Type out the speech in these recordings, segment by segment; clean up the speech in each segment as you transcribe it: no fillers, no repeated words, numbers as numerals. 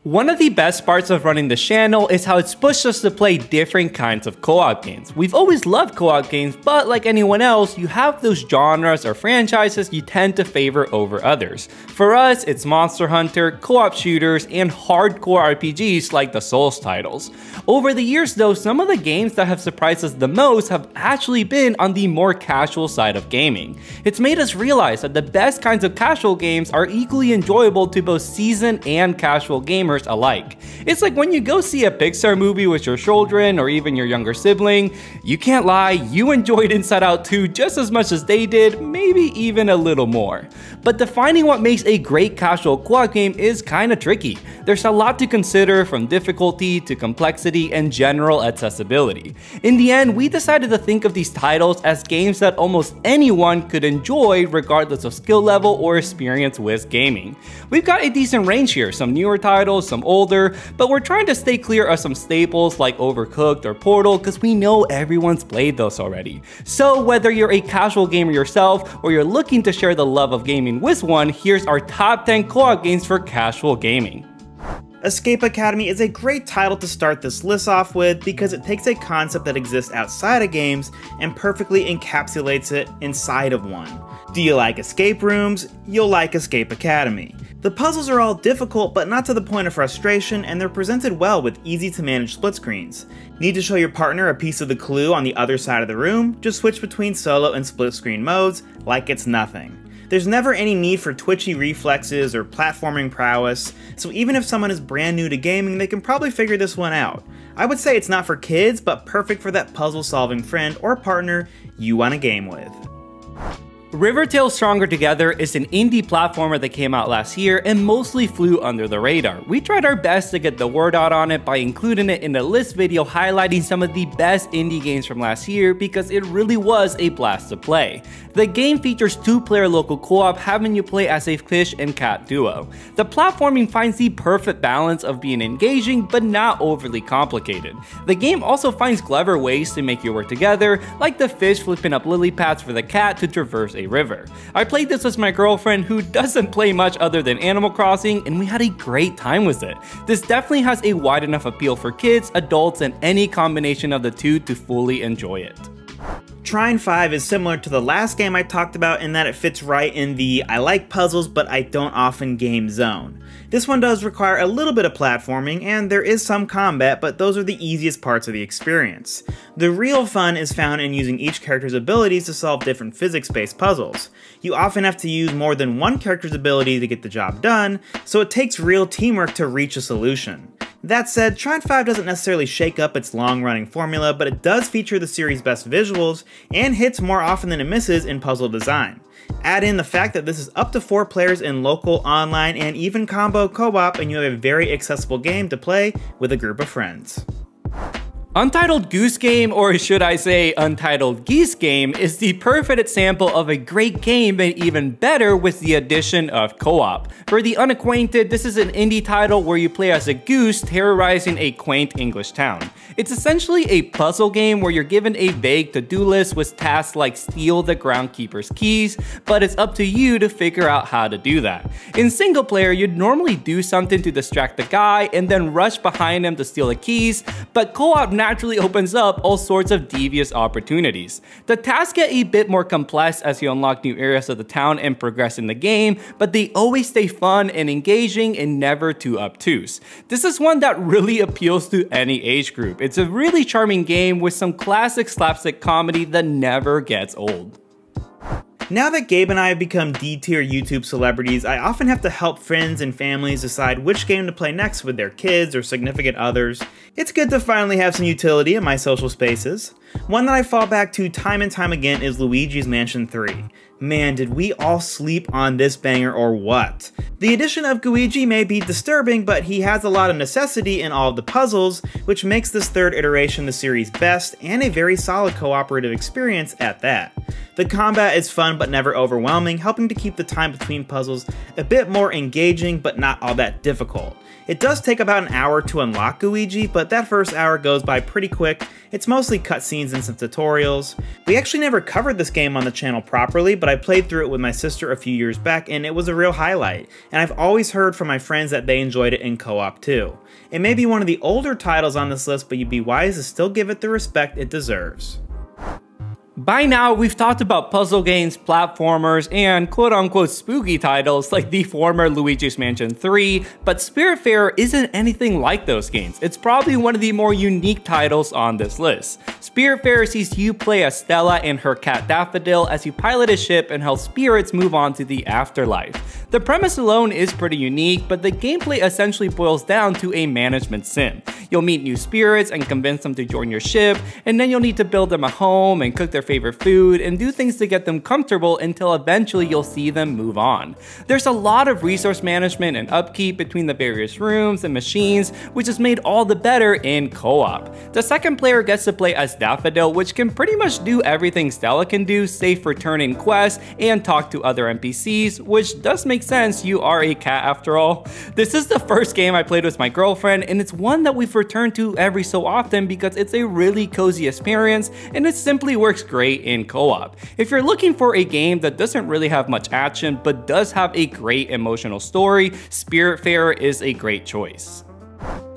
One of the best parts of running the channel is how it's pushed us to play different kinds of co-op games. We've always loved co-op games, but like anyone else, you have those genres or franchises you tend to favor over others. For us, it's Monster Hunter, co-op shooters, and hardcore RPGs like the Souls titles. Over the years though, some of the games that have surprised us the most have actually been on the more casual side of gaming. It's made us realize that the best kinds of casual games are equally enjoyable to both seasoned and casual gamers alike. It's like when you go see a Pixar movie with your children or even your younger sibling, you can't lie, you enjoyed Inside Out 2 just as much as they did, maybe even a little more. But defining what makes a great casual co-op game is kinda tricky. There's a lot to consider, from difficulty to complexity and general accessibility. In the end, we decided to think of these titles as games that almost anyone could enjoy regardless of skill level or experience with gaming. We've got a decent range here, some newer titles, some older, but we're trying to stay clear of some staples like Overcooked or Portal because we know everyone's played those already. So whether you're a casual gamer yourself or you're looking to share the love of gaming with one, here's our top 10 co-op games for casual gaming. Escape Academy is a great title to start this list off with because it takes a concept that exists outside of games and perfectly encapsulates it inside of one. Do you like escape rooms? You'll like Escape Academy. The puzzles are all difficult but not to the point of frustration, and they're presented well with easy to manage split screens. Need to show your partner a piece of the clue on the other side of the room? Just switch between solo and split screen modes like it's nothing. There's never any need for twitchy reflexes or platforming prowess, so even if someone is brand new to gaming, they can probably figure this one out. I would say it's not for kids, but perfect for that puzzle-solving friend or partner you want to game with. Rivertale Stronger Together is an indie platformer that came out last year and mostly flew under the radar. We tried our best to get the word out on it by including it in the list video highlighting some of the best indie games from last year because it really was a blast to play. The game features 2-player local co-op, having you play as a fish and cat duo. The platforming finds the perfect balance of being engaging but not overly complicated. The game also finds clever ways to make you work together, like the fish flipping up lily pads for the cat to traverse a river. I played this with my girlfriend who doesn't play much other than Animal Crossing, and we had a great time with it. This definitely has a wide enough appeal for kids, adults, and any combination of the two to fully enjoy it. Trine 5 is similar to the last game I talked about in that it fits right in the I like puzzles but I don't often game zone. This one does require a little bit of platforming and there is some combat, but those are the easiest parts of the experience. The real fun is found in using each character's abilities to solve different physics-based puzzles. You often have to use more than one character's ability to get the job done, so it takes real teamwork to reach a solution. That said, Trine 5 doesn't necessarily shake up its long-running formula, but it does feature the series' best visuals and hits more often than it misses in puzzle design. Add in the fact that this is up to 4 players in local, online, and even combo co-op, and you have a very accessible game to play with a group of friends. Untitled Goose Game, or should I say Untitled Geese Game, is the perfect example of a great game made even better with the addition of co-op. For the unacquainted, this is an indie title where you play as a goose terrorizing a quaint English town. It's essentially a puzzle game where you're given a vague to-do list with tasks like steal the groundkeeper's keys, but it's up to you to figure out how to do that. In single player, you'd normally do something to distract the guy and then rush behind him to steal the keys, but co-op naturally opens up all sorts of devious opportunities. The tasks get a bit more complex as you unlock new areas of the town and progress in the game, but they always stay fun and engaging and never too obtuse. This is one that really appeals to any age group. It's a really charming game with some classic slapstick comedy that never gets old. Now that Gabe and I have become D-tier YouTube celebrities, I often have to help friends and families decide which game to play next with their kids or significant others. It's good to finally have some utility in my social spaces. One that I fall back to time and time again is Luigi's Mansion 3. Man, did we all sleep on this banger or what? The addition of Luigi may be disturbing, but he has a lot of necessity in all of the puzzles, which makes this third iteration the series' best and a very solid cooperative experience at that. The combat is fun but never overwhelming, helping to keep the time between puzzles a bit more engaging but not all that difficult. It does take about an hour to unlock Luigi, but that first hour goes by pretty quick. It's mostly cutscenes and some tutorials. We actually never covered this game on the channel properly, but but I played through it with my sister a few years back and it was a real highlight, and I've always heard from my friends that they enjoyed it in co-op too. It may be one of the older titles on this list, but you'd be wise to still give it the respect it deserves. By now, we've talked about puzzle games, platformers, and quote-unquote spooky titles like the former Luigi's Mansion 3, but Spiritfarer isn't anything like those games. It's probably one of the more unique titles on this list. Spiritfarer sees you play as Stella and her cat Daffodil as you pilot a ship and help spirits move on to the afterlife. The premise alone is pretty unique, but the gameplay essentially boils down to a management sim. You'll meet new spirits and convince them to join your ship, and then you'll need to build them a home and cook their favorite food and do things to get them comfortable until eventually you'll see them move on. There's a lot of resource management and upkeep between the various rooms and machines, which is made all the better in co-op. The second player gets to play as Daffodil, which can pretty much do everything Stella can do, save for turn in quests and talk to other NPCs, which does make sense, you are a cat after all. This is the first game I played with my girlfriend, and it's one that we've returned to every so often because it's a really cozy experience and it simply works great in co-op. If you're looking for a game that doesn't really have much action but does have a great emotional story, Spiritfarer is a great choice.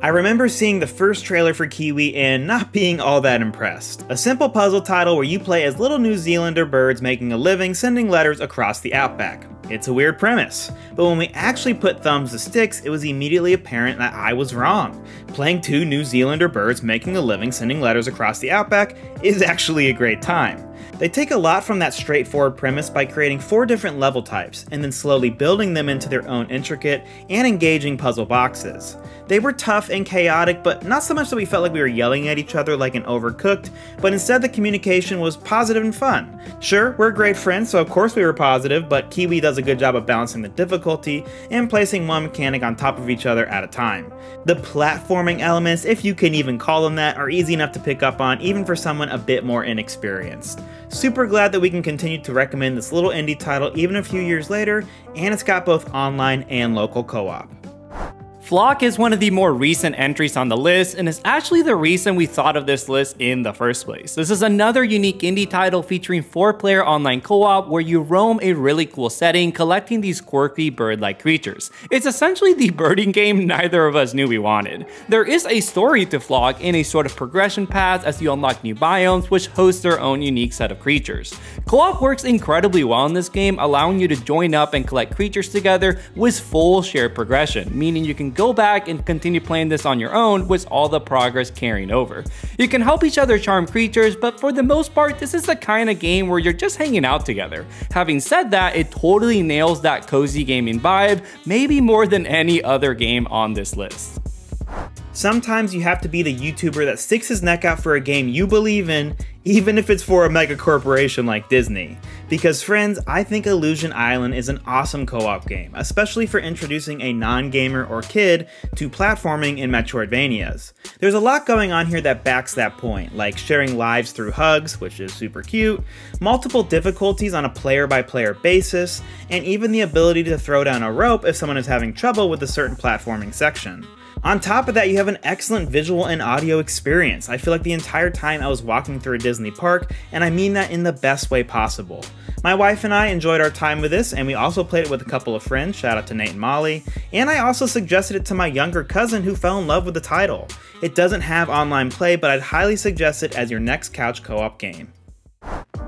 I remember seeing the first trailer for KeyWe and not being all that impressed. A simple puzzle title where you play as little New Zealander birds making a living sending letters across the outback. It's a weird premise, but when we actually put thumbs to sticks, it was immediately apparent that I was wrong. Playing two New Zealander birds making a living sending letters across the outback is actually a great time. They take a lot from that straightforward premise by creating 4 different level types, and then slowly building them into their own intricate and engaging puzzle boxes. They were tough and chaotic, but not so much that we felt like we were yelling at each other like an Overcooked, but instead the communication was positive and fun. Sure, we're great friends, so of course we were positive, but KeyWe does a good job of balancing the difficulty and placing one mechanic on top of each other at a time. The platforming elements, if you can even call them that, are easy enough to pick up on even for someone a bit more inexperienced. Super glad that we can continue to recommend this little indie title even a few years later, and it's got both online and local co-op. Flock is one of the more recent entries on the list and is actually the reason we thought of this list in the first place. This is another unique indie title featuring 4-player online co-op where you roam a really cool setting collecting these quirky bird-like creatures. It's essentially the birding game neither of us knew we wanted. There is a story to Flock in a sort of progression path as you unlock new biomes which host their own unique set of creatures. Co-op works incredibly well in this game, allowing you to join up and collect creatures together with full shared progression, meaning you can go back and continue playing this on your own with all the progress carrying over. You can help each other charm creatures, but for the most part, this is the kind of game where you're just hanging out together. Having said that, it totally nails that cozy gaming vibe, maybe more than any other game on this list. Sometimes you have to be the YouTuber that sticks his neck out for a game you believe in, even if it's for a mega corporation like Disney. Because friends, I think Illusion Island is an awesome co-op game, especially for introducing a non-gamer or kid to platforming in Metroidvanias. There's a lot going on here that backs that point, like sharing lives through hugs, which is super cute, multiple difficulties on a player-by-player basis, and even the ability to throw down a rope if someone is having trouble with a certain platforming section. On top of that, you have an excellent visual and audio experience. I feel like the entire time I was walking through a Disney park, and I mean that in the best way possible. My wife and I enjoyed our time with this, and we also played it with a couple of friends, shout out to Nate and Molly, and I also suggested it to my younger cousin who fell in love with the title. It doesn't have online play, but I'd highly suggest it as your next couch co-op game.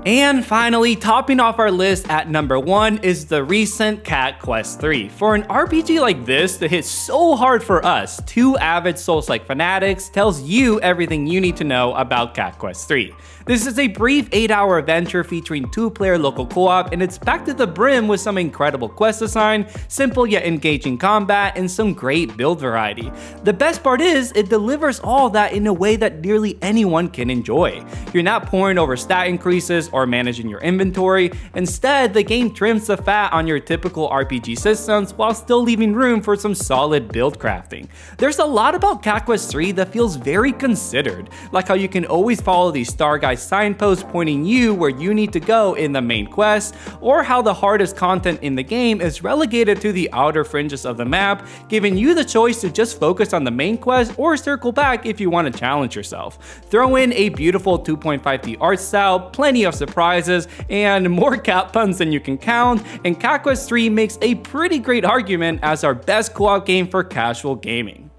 And finally, topping off our list at number 1 is the recent Cat Quest 3. For an RPG like this to hit so hard for us, 2 avid Souls-like fanatics tells you everything you need to know about Cat Quest 3. This is a brief 8-hour adventure featuring 2-player local co-op, and it's packed to the brim with some incredible quest design, simple yet engaging combat, and some great build variety. The best part is, it delivers all that in a way that nearly anyone can enjoy. You're not poring over stat increases or managing your inventory. Instead, the game trims the fat on your typical RPG systems while still leaving room for some solid build crafting. There's a lot about Cat Quest 3 that feels very considered, like how you can always follow these star guide signposts pointing you where you need to go in the main quest, or how the hardest content in the game is relegated to the outer fringes of the map, giving you the choice to just focus on the main quest or circle back if you want to challenge yourself. Throw in a beautiful 2.5D art style, plenty of surprises, and more cat puns than you can count, and Cat Quest 3 makes a pretty great argument as our best co-op game for casual gaming.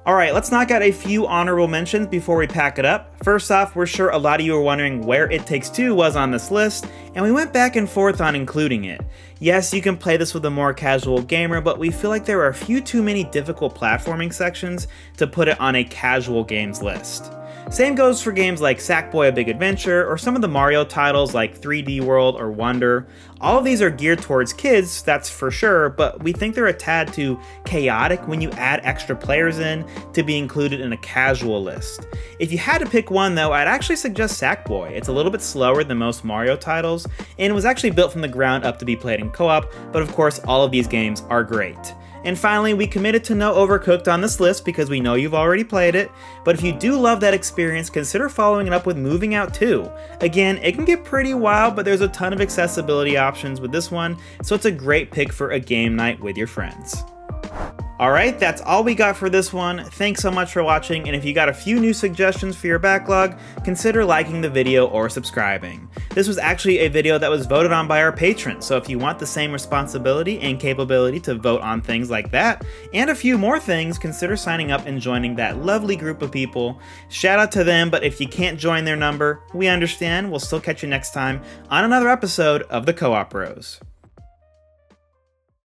Alright, let's knock out a few honorable mentions before we pack it up. First off, we're sure a lot of you are wondering where It Takes Two was on this list, and we went back and forth on including it. Yes, you can play this with a more casual gamer, but we feel like there are a few too many difficult platforming sections to put it on a casual games list. Same goes for games like Sackboy: A Big Adventure, or some of the Mario titles like 3D World or Wonder. All of these are geared towards kids, that's for sure, but we think they're a tad too chaotic when you add extra players in to be included in a casual list. If you had to pick one though, I'd actually suggest Sackboy. It's a little bit slower than most Mario titles, and was actually built from the ground up to be played in co-op, but of course all of these games are great. And finally, we committed to no Overcooked on this list because we know you've already played it, but if you do love that experience, consider following it up with Moving Out 2. Again, it can get pretty wild, but there's a ton of accessibility options with this one, so it's a great pick for a game night with your friends. Alright, that's all we got for this one. Thanks so much for watching, and if you got a few new suggestions for your backlog, consider liking the video or subscribing. This was actually a video that was voted on by our patrons, so if you want the same responsibility and capability to vote on things like that, and a few more things, consider signing up and joining that lovely group of people. Shout out to them, but if you can't join their number, we understand. We'll still catch you next time on another episode of the Co-op Bros.